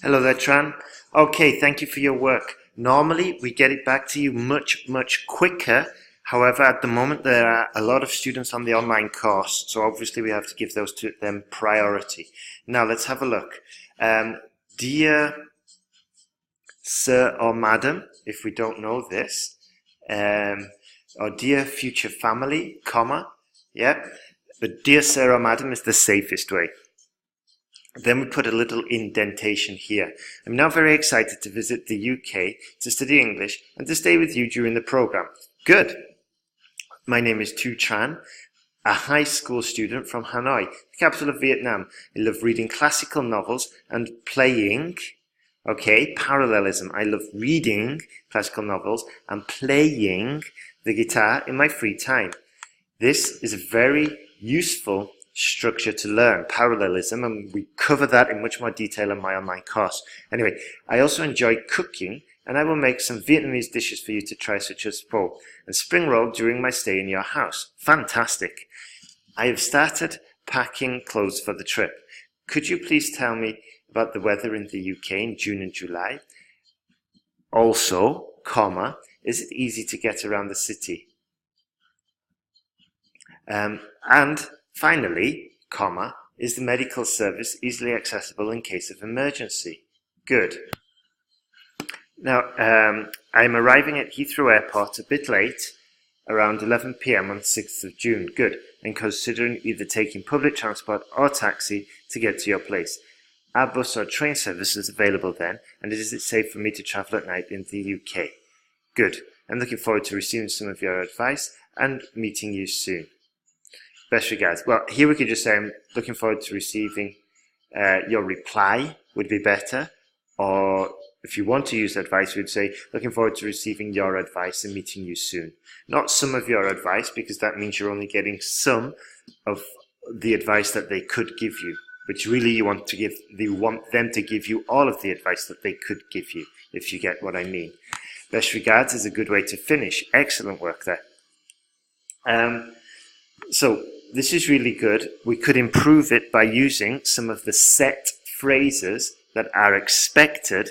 Hello there, Tran. Okay, thank you for your work. Normally, we get it back to you much quicker. However, at the moment, there are a lot of students on the online course, so obviously we have to give those to them priority. Now, let's have a look. Dear Sir or Madam, if we don't know this, or dear future family, comma, yeah, but dear Sir or Madam is the safest way. Then we put a little indentation here. I'm now very excited to visit the UK to study English and to stay with you during the program. Good. My name is Tran, a high school student from Hanoi, the capital of Vietnam. I love reading classical novels and playing, parallelism. I love reading classical novels and playing the guitar in my free time. This is a very useful structure to learn, parallelism, and we cover that in much more detail in my online course. Anyway, I also enjoy cooking, and I will make some Vietnamese dishes for you to try, such as pho and spring roll during my stay in your house. Fantastic! I have started packing clothes for the trip. Could you please tell me about the weather in the UK in June and July? Also, comma, is it easy to get around the city? And finally, comma, is the medical service easily accessible in case of emergency? Good. Now, I'm arriving at Heathrow Airport a bit late, around 11 p.m. on 6th of June. Good. And considering either taking public transport or taxi to get to your place. Are bus or train services available then? And is it safe for me to travel at night in the UK? Good. I'm looking forward to receiving some of your advice and meeting you soon. Best regards. Well, here we could just say I'm looking forward to receiving your reply would be better. Or if you want to use advice, we'd say looking forward to receiving your advice and meeting you soon. Not some of your advice, because that means you're only getting some of the advice that they could give you. But really you want them to give you all of the advice that they could give you, if you get what I mean. Best regards is a good way to finish. Excellent work there. So this is really good. We could improve it by using some of the set phrases that are expected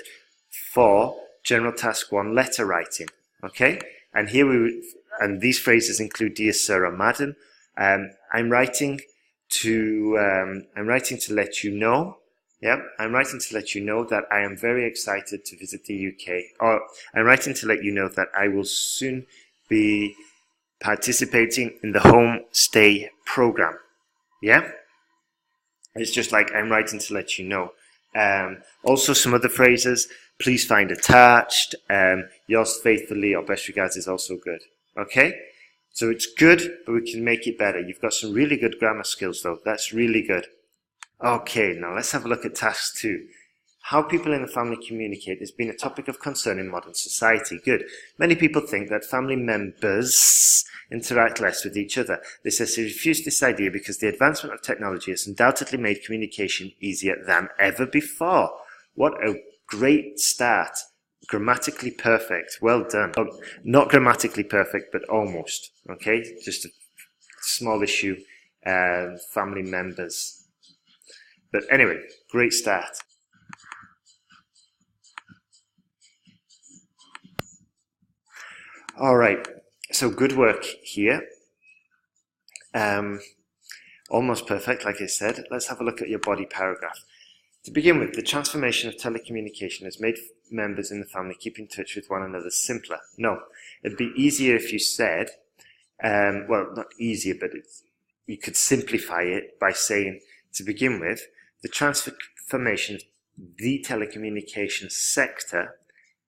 for General Task 1 letter writing. Okay? And and these phrases include dear Sir or Madam. I'm writing to let you know. Yeah, I'm writing to let you know that I am very excited to visit the UK. Or I'm writing to let you know that I will soon be participating in the home stay program. Yeah? It's just like I'm writing to let you know. Also some other phrases, please find attached, yours faithfully, or best regards is also good. Okay? So it's good, but we can make it better. You've got some really good grammar skills though. That's really good. Okay, now let's have a look at task 2. How people in the family communicate has been a topic of concern in modern society. Good. Many people think that family members interact less with each other. They say they refuse this idea because the advancement of technology has undoubtedly made communication easier than ever before. What a great start. Grammatically perfect. Well done. Oh, not grammatically perfect, but almost. Okay? Just a small issue. Family members. But anyway, great start. All right, so good work here. Almost perfect, like I said. Let's have a look at your body paragraph. To begin with, the transformation of telecommunication has made members in the family keep in touch with one another simpler. No, it'd be easier if you said, well, not easier, but you could simplify it by saying, to begin with, the transformation of the telecommunications sector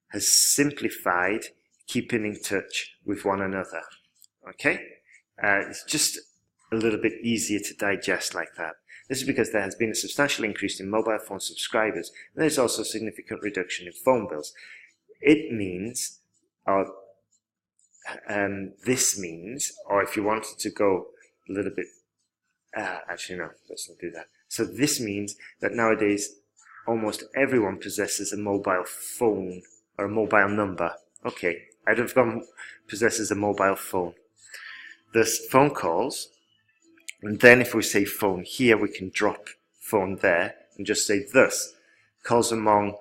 has simplified keeping in touch with one another. Okay? It's just a little bit easier to digest like that. This is because there has been a substantial increase in mobile phone subscribers, and there's also a significant reduction in phone bills. It means, or this means, or if you wanted to go a little bit, actually no, let's not do that. So this means that nowadays almost everyone possesses a mobile phone or a mobile number. Okay, everyone possesses a mobile phone. There's phone calls, and then if we say phone here, we can drop phone there and just say thus. calls among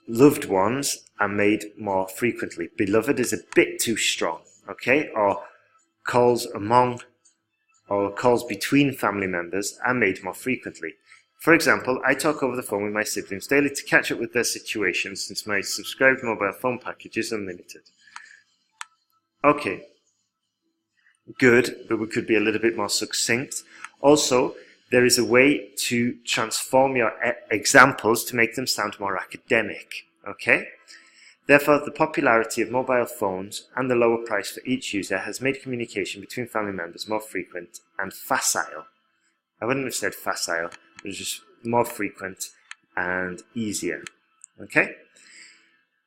loved ones are made more frequently. Beloved is a bit too strong, okay? Or calls among or calls between family members are made more frequently. For example, I talk over the phone with my siblings daily to catch up with their situations since my subscribed mobile phone package is unlimited. Okay, good, but we could be a little bit more succinct. Also, there is a way to transform your examples to make them sound more academic, okay? Therefore, the popularity of mobile phones and the lower price for each user has made communication between family members more frequent and facile. I wouldn't have said facile, it was just more frequent and easier, okay?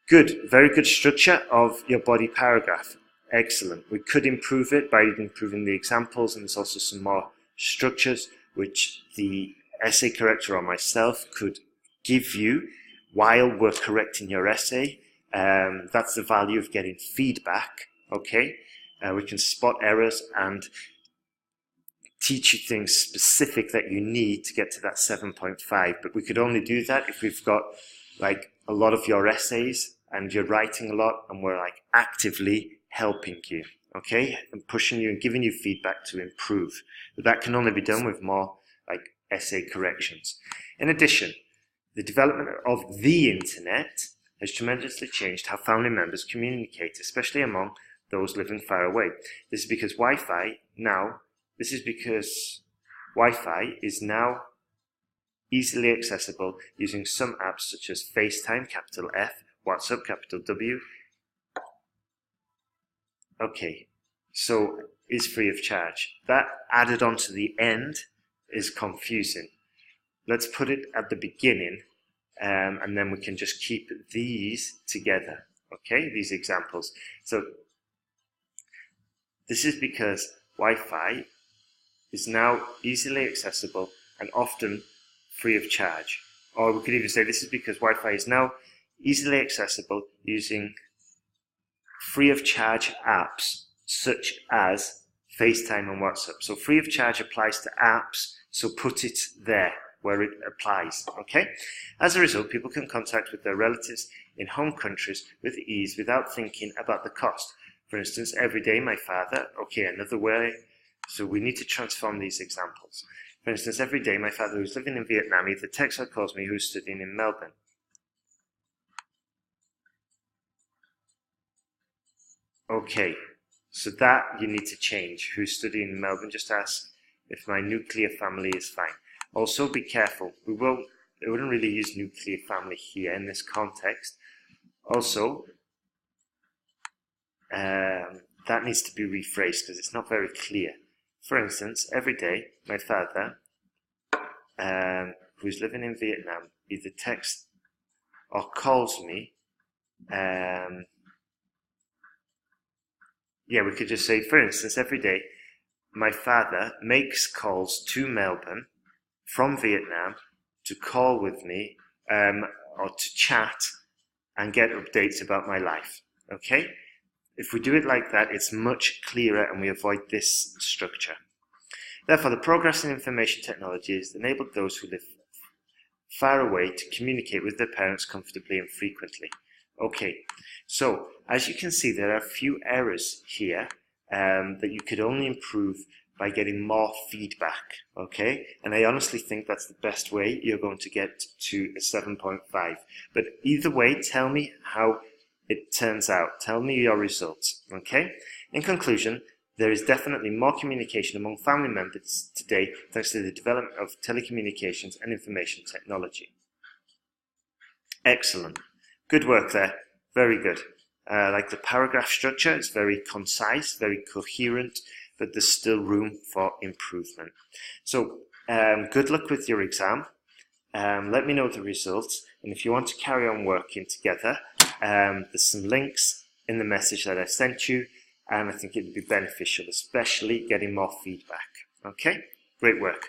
Good, very good structure of your body paragraph. Excellent. We could improve it by improving the examples, and there's also some more structures which the essay corrector or myself could give you while we're correcting your essay. That's the value of getting feedback, okay? We can spot errors and teach you things specific that you need to get to that 7.5, but we could only do that if we've got like a lot of your essays and you're writing a lot and we're like actively helping you, okay, and pushing you and giving you feedback to improve. But that can only be done with more like essay corrections. In addition, the development of the internet has tremendously changed how family members communicate, especially among those living far away. This is because Wi-Fi is now easily accessible using some apps such as FaceTime, capital F, WhatsApp, capital W. Okay, so is free of charge. That added on to the end is confusing. Let's put it at the beginning, and then we can just keep these together, okay, these examples. So this is because Wi-Fi is now easily accessible and often free of charge. Or we could even say this is because Wi-Fi is now easily accessible using free of charge apps such as FaceTime and WhatsApp. So free of charge applies to apps, so put it there where it applies, okay? As a result, people can contact with their relatives in home countries with ease without thinking about the cost. For instance, every day my father, okay, another way, so we need to transform these examples. For instance, every day my father who's living in Vietnam either texts or calls me who's studying in Melbourne. Okay, so that you need to change. Who's studying in Melbourne? Just ask if my nuclear family is fine. Also, be careful. We wouldn't really use nuclear family here in this context. Also, that needs to be rephrased because it's not very clear. For instance, every day my father, who's living in Vietnam, either texts or calls me. Yeah, we could just say, for instance, every day my father makes calls to Melbourne from Vietnam to call with me or to chat and get updates about my life, okay? If we do it like that, it's much clearer and we avoid this structure. Therefore, the progress in information technology has enabled those who live far away to communicate with their parents comfortably and frequently. Okay, so as you can see, there are a few errors here that you could only improve by getting more feedback, okay? And I honestly think that's the best way you're going to get to a 7.5. But either way, tell me how it turns out. Tell me your results, okay? In conclusion, there is definitely more communication among family members today thanks to the development of telecommunications and information technology. Excellent. Good work there. Very good. Like the paragraph structure, it's very concise, very coherent, but there's still room for improvement. So good luck with your exam. Let me know the results, and if you want to carry on working together, there's some links in the message that I sent you, and I think it would be beneficial, especially getting more feedback. Okay? Great work.